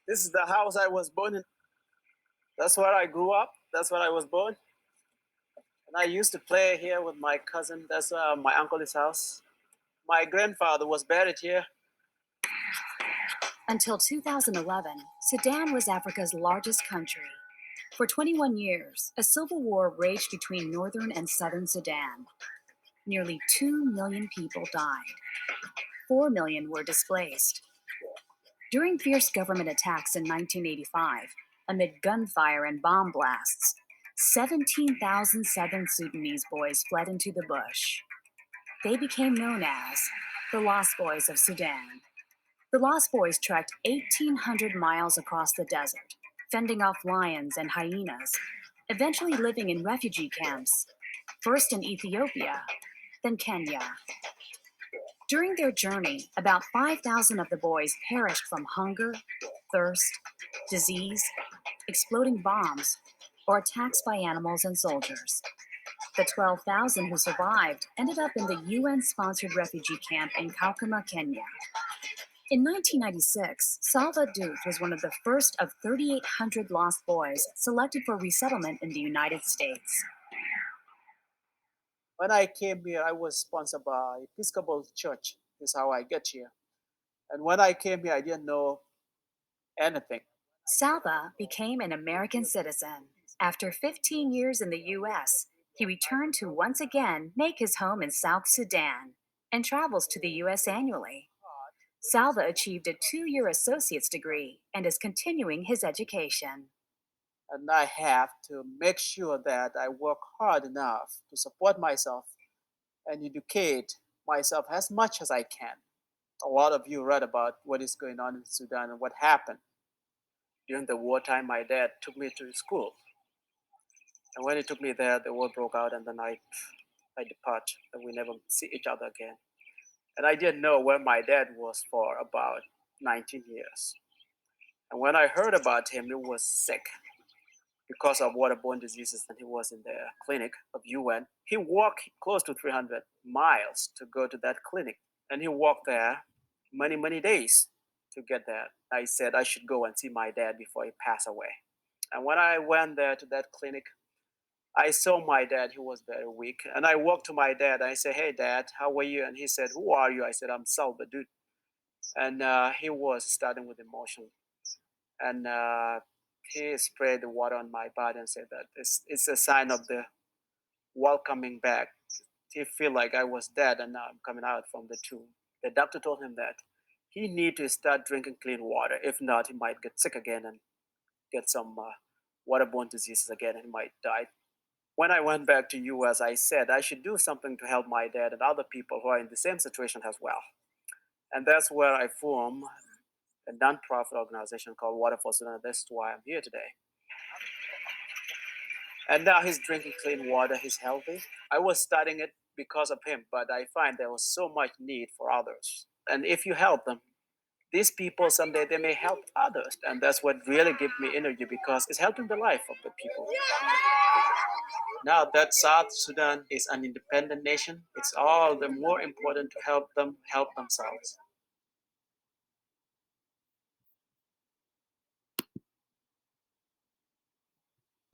This is the house I was born in. That's where I grew up. That's where I was born. And I used to play here with my cousin. That's my uncle's house. My grandfather was buried here. Until 2011, Sudan was Africa's largest country. For 21 years, a civil war raged between northern and southern Sudan. Nearly 2 million people died. 4 million were displaced. During fierce government attacks in 1985, amid gunfire and bomb blasts, 17,000 southern Sudanese boys fled into the bush. They became known as the Lost Boys of Sudan. The Lost Boys trekked 1,800 miles across the desert, fending off lions and hyenas, eventually living in refugee camps, first in Ethiopia, then Kenya. During their journey, about 5,000 of the boys perished from hunger, thirst, disease, exploding bombs, or attacks by animals and soldiers. The 12,000 who survived ended up in the UN-sponsored refugee camp in Kakuma, Kenya. In 1996, Salva Dut was one of the first of 3,800 lost boys selected for resettlement in the United States. When I came here, I was sponsored by Episcopal Church. This is how I get here. And when I came here, I didn't know anything. Salva became an American citizen. After 15 years in the U.S., he returned to once again make his home in South Sudan and travels to the U.S. annually. Salva achieved a 2-year associate's degree and is continuing his education. And I have to make sure that I work hard enough to support myself and educate myself as much as I can. A lot of you read about what is going on in Sudan and what happened. During the wartime, my dad took me to school. And when he took me there, the war broke out, and then I depart, and we never see each other again. And I didn't know where my dad was for about 19 years. And when I heard about him, he was sick because of waterborne diseases, and he was in the clinic of UN. He walked close to 300 miles to go to that clinic, and he walked there many, many days to get there. I said I should go and see my dad before he passed away. And when I went there to that clinic, I saw my dad. He was very weak. And I walked to my dad. I said, "Hey, Dad, how are you?" And he said, "Who are you?" I said, "I'm Salva Dut." And he was starting with emotion. And he sprayed the water on my body and said that it's a sign of the welcoming back. He feel like I was dead and now I'm coming out from the tomb. The doctor told him that he need to start drinking clean water. If not, he might get sick again and get some waterborne diseases again and he might die. When I went back to US, I said I should do something to help my dad and other people who are in the same situation as well. And that's where I formed a non-profit organization called Water for Sudan. That's why I'm here today. And now he's drinking clean water. He's healthy. I was starting it because of him, but I find there was so much need for others. And if you help them, these people someday they may help others. And that's what really gives me energy because it's helping the life of the people. Now that South Sudan is an independent nation, it's all the more important to help them help themselves.